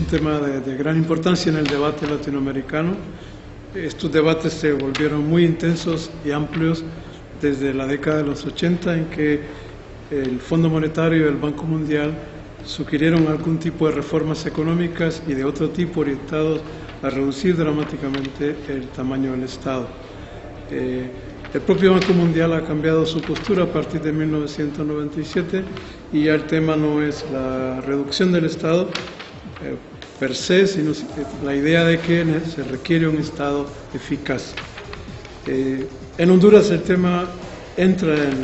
un tema de gran importancia en el debate latinoamericano. Estos debates se volvieron muy intensos y amplios desde la década de los 80, en que el Fondo Monetario y el Banco Mundial sugirieron algún tipo de reformas económicas y de otro tipo orientados a reducir dramáticamente el tamaño del Estado. El propio Banco Mundial ha cambiado su postura a partir de 1997 y ya el tema no es la reducción del Estado per se, sino la idea de que se requiere un Estado eficaz. En Honduras el tema entra en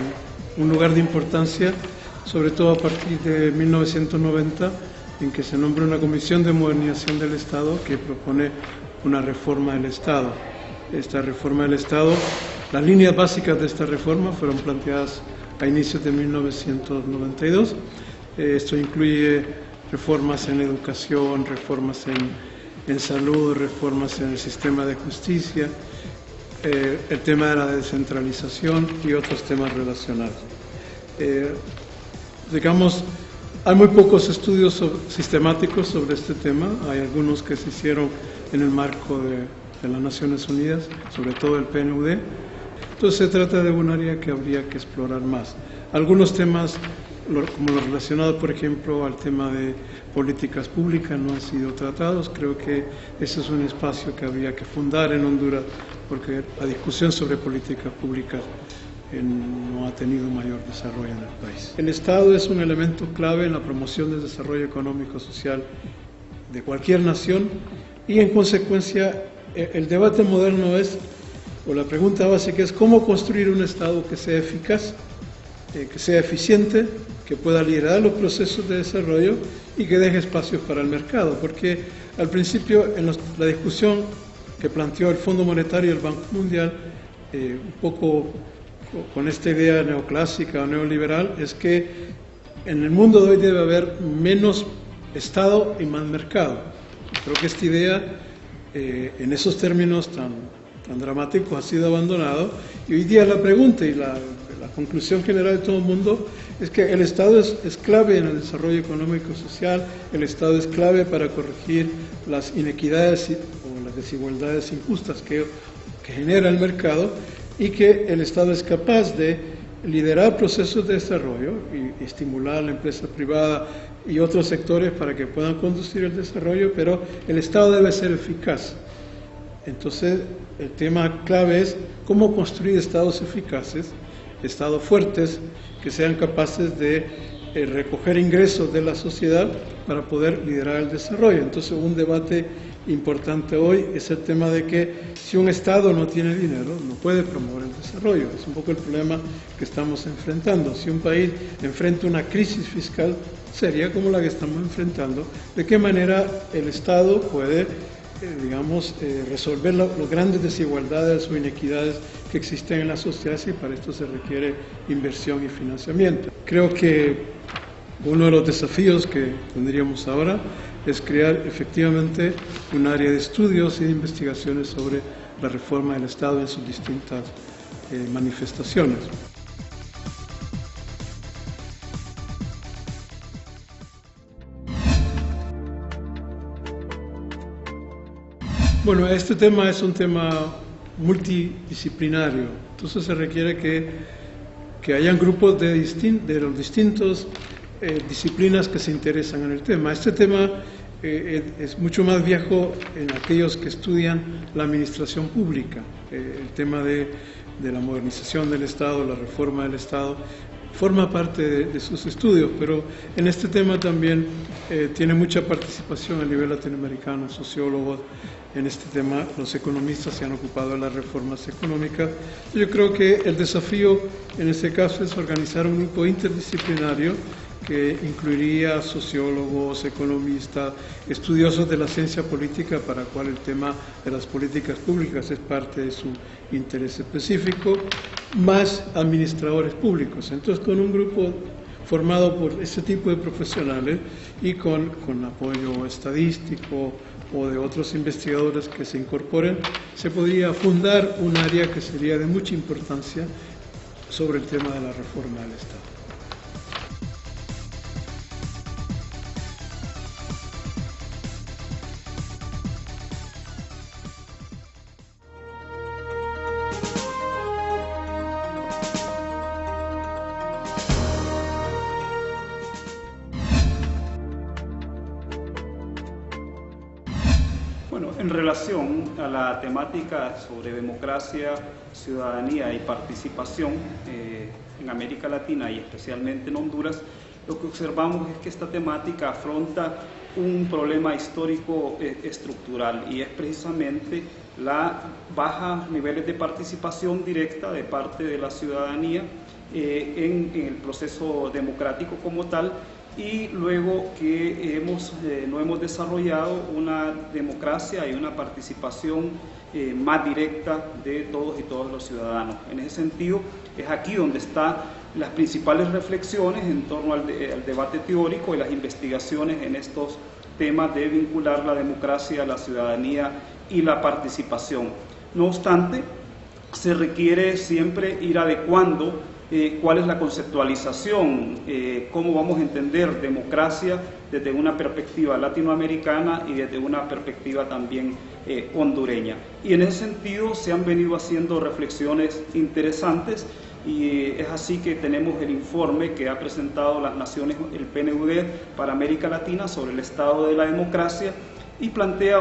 un lugar de importancia, sobre todo a partir de 1990, en que se nombra una Comisión de Modernización del Estado que propone una reforma del Estado. Esta reforma del Estado, las líneas básicas de esta reforma fueron planteadas a inicios de 1992. Esto incluye reformas en educación, reformas en salud, reformas en el sistema de justicia, el tema de la descentralización y otros temas relacionados. Digamos, hay muy pocos estudios sistemáticos sobre este tema. Hay algunos que se hicieron en el marco de las Naciones Unidas, sobre todo el PNUD. Entonces se trata de un área que habría que explorar más. Algunos temas, como los relacionados, por ejemplo, al tema de políticas públicas, no han sido tratados. Creo que ese es un espacio que habría que fundar en Honduras, porque la discusión sobre políticas públicas no ha tenido mayor desarrollo en el país. El Estado es un elemento clave en la promoción del desarrollo económico y social de cualquier nación y, en consecuencia, el debate moderno o la pregunta básica es cómo construir un Estado que sea eficaz, que sea eficiente, que pueda liderar los procesos de desarrollo y que deje espacios para el mercado, porque al principio en la discusión que planteó el Fondo Monetario y el Banco Mundial, un poco con esta idea neoclásica o neoliberal, es que en el mundo de hoy debe haber menos Estado y más mercado. Creo que esta idea, en esos términos tan dramáticos, ha sido abandonado, y hoy día la pregunta y la conclusión general de todo el mundo es que el Estado es clave en el desarrollo económico y social, el Estado es clave para corregir las inequidades o las desigualdades injustas que genera el mercado, y que el Estado es capaz de liderar procesos de desarrollo y estimular a la empresa privada y otros sectores para que puedan conducir el desarrollo, pero el Estado debe ser eficaz. Entonces, el tema clave es cómo construir estados eficaces, estados fuertes, que sean capaces de recoger ingresos de la sociedad para poder liderar el desarrollo. Entonces, un debate importante hoy es el tema de que si un Estado no tiene dinero, no puede promover el desarrollo. Es un poco el problema que estamos enfrentando. Si un país enfrenta una crisis fiscal seria como la que estamos enfrentando, ¿de qué manera el Estado puede resolver las grandes desigualdades o inequidades que existen en la sociedad? Y para esto se requiere inversión y financiamiento. Creo que uno de los desafíos que tendríamos ahora es crear efectivamente un área de estudios y de investigaciones sobre la reforma del Estado en sus distintas manifestaciones. Bueno, este tema es un tema multidisciplinario, entonces se requiere que hayan grupos de los distintos disciplinas que se interesan en el tema. Este tema es mucho más viejo en aquellos que estudian la administración pública, el tema de la modernización del Estado, la reforma del Estado, forma parte de sus estudios, pero en este tema también tiene mucha participación a nivel latinoamericano, sociólogos. En este tema los economistas se han ocupado de las reformas económicas. Yo creo que el desafío en este caso es organizar un grupo interdisciplinario que incluiría sociólogos, economistas, estudiosos de la ciencia política, para cual el tema de las políticas públicas es parte de su interés específico, más administradores públicos. Entonces, con un grupo formado por ese tipo de profesionales y con apoyo estadístico o de otros investigadores que se incorporen, se podría fundar un área que sería de mucha importancia sobre el tema de la reforma del Estado. en relación a la temática sobre democracia, ciudadanía y participación en América Latina y especialmente en Honduras, lo que observamos es que esta temática afronta un problema histórico estructural, y es precisamente la baja niveles de participación directa de parte de la ciudadanía en el proceso democrático como tal, y luego que no hemos desarrollado una democracia y una participación más directa de todos y todos los ciudadanos. En ese sentido, es aquí donde están las principales reflexiones en torno al debate teórico y las investigaciones en estos temas de vincular la democracia, la ciudadanía y la participación. No obstante, se requiere siempre ir adecuando cuál es la conceptualización, cómo vamos a entender democracia desde una perspectiva latinoamericana y desde una perspectiva también hondureña. Y en ese sentido se han venido haciendo reflexiones interesantes, y es así que tenemos el informe que ha presentado las Naciones, el PNUD para América Latina sobre el estado de la democracia, y plantea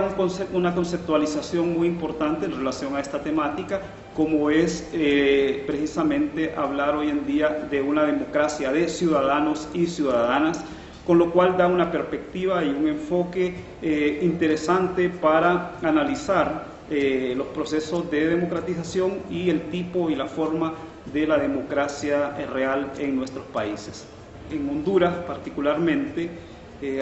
una conceptualización muy importante en relación a esta temática, como es precisamente hablar hoy en día de una democracia de ciudadanos y ciudadanas, con lo cual da una perspectiva y un enfoque interesante para analizar los procesos de democratización y el tipo y la forma de la democracia real en nuestros países. En Honduras particularmente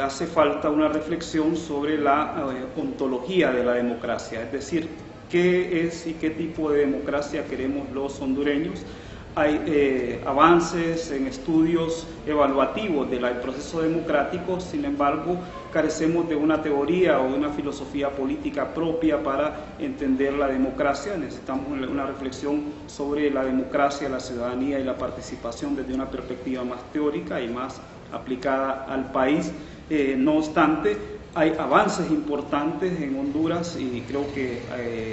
hace falta una reflexión sobre la ontología de la democracia, es decir, qué es y qué tipo de democracia queremos los hondureños. Hay avances en estudios evaluativos del proceso democrático, sin embargo, carecemos de una teoría o de una filosofía política propia para entender la democracia. Necesitamos una reflexión sobre la democracia, la ciudadanía y la participación desde una perspectiva más teórica y más aplicada al país. No obstante, hay avances importantes en Honduras, y creo que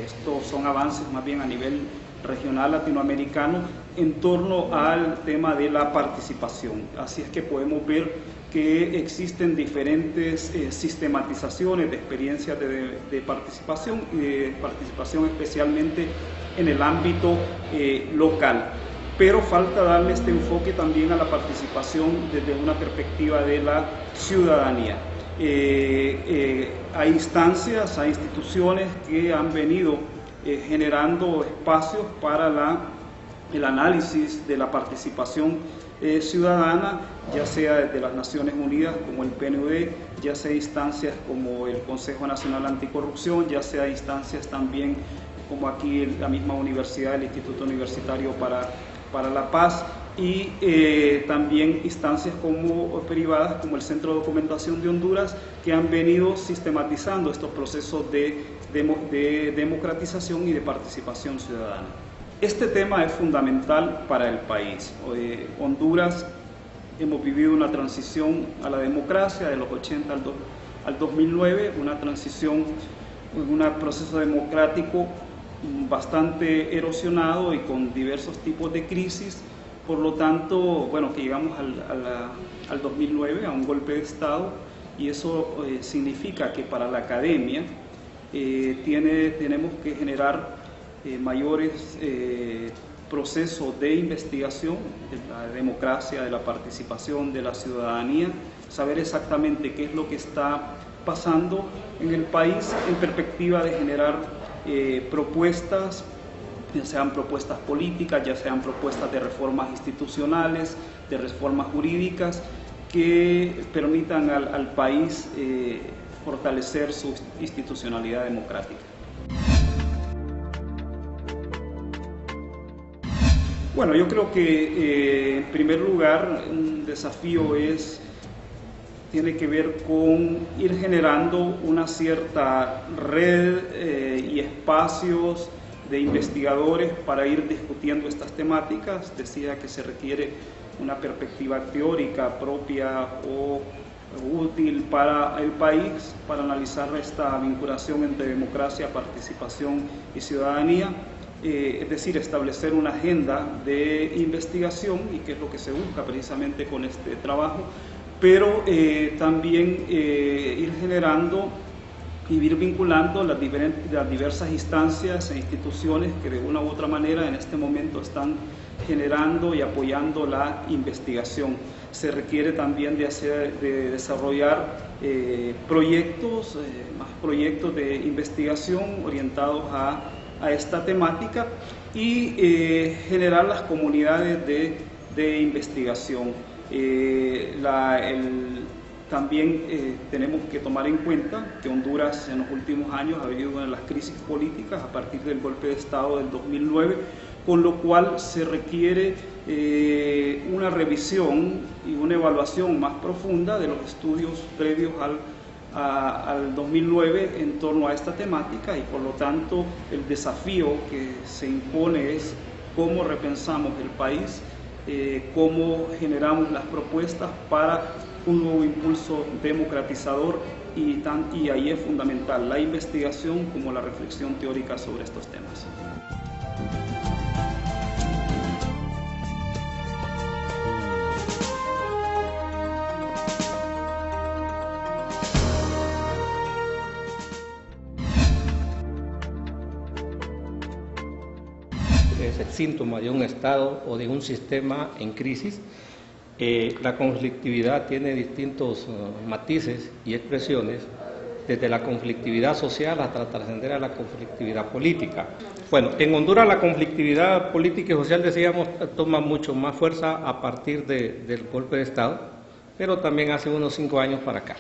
estos son avances más bien a nivel regional latinoamericano en torno al tema de la participación. Así es que podemos ver que existen diferentes sistematizaciones de experiencias de participación, y de participación especialmente en el ámbito local. Pero falta darle este enfoque también a la participación desde una perspectiva de la ciudadanía. Hay instancias, hay instituciones que han venido generando espacios para el análisis de la participación ciudadana, ya sea desde las Naciones Unidas como el PNUD, ya sea instancias como el Consejo Nacional Anticorrupción, ya sea instancias también como aquí la misma universidad, el Instituto Universitario para la Paz, y también instancias privadas como el Centro de Documentación de Honduras, que han venido sistematizando estos procesos de democratización y de participación ciudadana. Este tema es fundamental para el país. Honduras hemos vivido una transición a la democracia de los 80 al 2009, una transición, un proceso democrático bastante erosionado y con diversos tipos de crisis. Por lo tanto, bueno, que llegamos al 2009 a un golpe de Estado, y eso significa que para la academia tenemos que generar mayores procesos de investigación de la democracia, de la participación, de la ciudadanía, saber exactamente qué es lo que está pasando en el país en perspectiva de generar propuestas, ya sean propuestas políticas, ya sean propuestas de reformas institucionales, de reformas jurídicas, que permitan al país fortalecer su institucionalidad democrática. Bueno, yo creo que en primer lugar un desafío tiene que ver con ir generando una cierta red y espacios de investigadores para ir discutiendo estas temáticas. Decía que se requiere una perspectiva teórica propia o útil para el país, para analizar esta vinculación entre democracia, participación y ciudadanía. Es decir, establecer una agenda de investigación, y que es lo que se busca precisamente con este trabajo, pero también ir generando y ir vinculando las diversas instancias e instituciones que de una u otra manera en este momento están generando y apoyando la investigación. Se requiere también de desarrollar más proyectos de investigación orientados a esta temática y generar las comunidades de investigación. También tenemos que tomar en cuenta que Honduras en los últimos años ha vivido una de las crisis políticas a partir del golpe de Estado del 2009, con lo cual se requiere una revisión y una evaluación más profunda de los estudios previos al 2009 en torno a esta temática, y por lo tanto el desafío que se impone es cómo repensamos el país, cómo generamos las propuestas para un nuevo impulso democratizador, y ahí es fundamental la investigación como la reflexión teórica sobre estos temas. Es el síntoma de un Estado o de un sistema en crisis. La conflictividad tiene distintos matices y expresiones, desde la conflictividad social hasta trascender a la conflictividad política. Bueno, en Honduras la conflictividad política y social, decíamos, toma mucho más fuerza a partir del golpe de Estado, pero también hace unos 5 años para acá.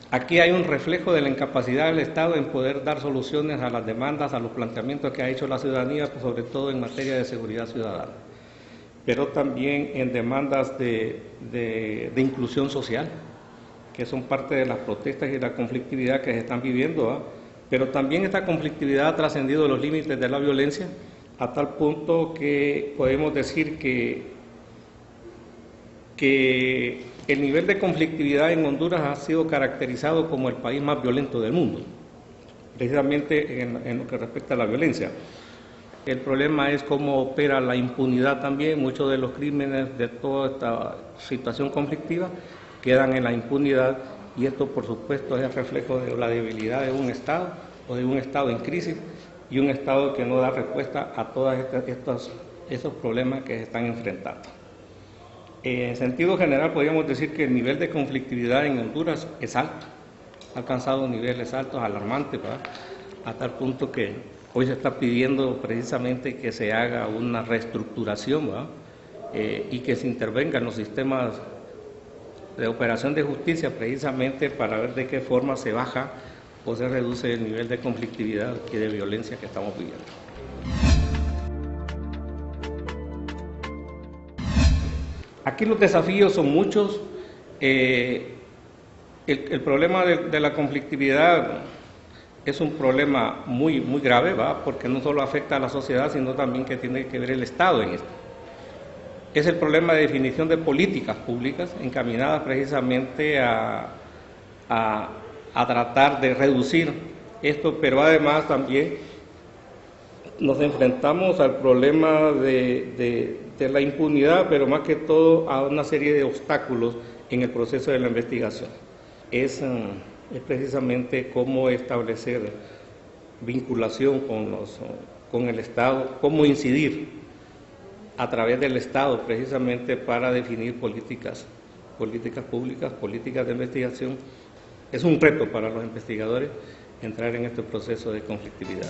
Aquí hay un reflejo de la incapacidad del Estado en poder dar soluciones a las demandas, a los planteamientos que ha hecho la ciudadanía, sobre todo en materia de seguridad ciudadana, pero también en demandas de inclusión social, que son parte de las protestas y la conflictividad que se están viviendo, pero también esta conflictividad ha trascendido los límites de la violencia, a tal punto que podemos decir que el nivel de conflictividad en Honduras ha sido caracterizado como el país más violento del mundo, precisamente en lo que respecta a la violencia. El problema es cómo opera la impunidad también. Muchos de los crímenes de toda esta situación conflictiva quedan en la impunidad, y esto por supuesto es el reflejo de la debilidad de un Estado o de un Estado en crisis, y un Estado que no da respuesta a todos esos problemas que se están enfrentando. En sentido general podríamos decir que el nivel de conflictividad en Honduras es alto, ha alcanzado niveles altos, alarmantes, ¿verdad? A tal punto que hoy se está pidiendo precisamente que se haga una reestructuración, ¿verdad? Y que se intervenga en los sistemas de operación de justicia, precisamente para ver de qué forma se baja o se reduce el nivel de conflictividad y de violencia que estamos viviendo. Aquí los desafíos son muchos. El problema de la conflictividad es un problema muy grave, ¿va? Porque no solo afecta a la sociedad, sino también que tiene que ver el Estado en esto. Es el problema de definición de políticas públicas encaminadas precisamente a tratar de reducir esto, pero además también nos enfrentamos al problema de la impunidad, pero más que todo a una serie de obstáculos en el proceso de la investigación. Es precisamente cómo establecer vinculación con el Estado, cómo incidir a través del Estado precisamente para definir políticas públicas, políticas de investigación. Es un reto para los investigadores entrar en este proceso de conflictividad.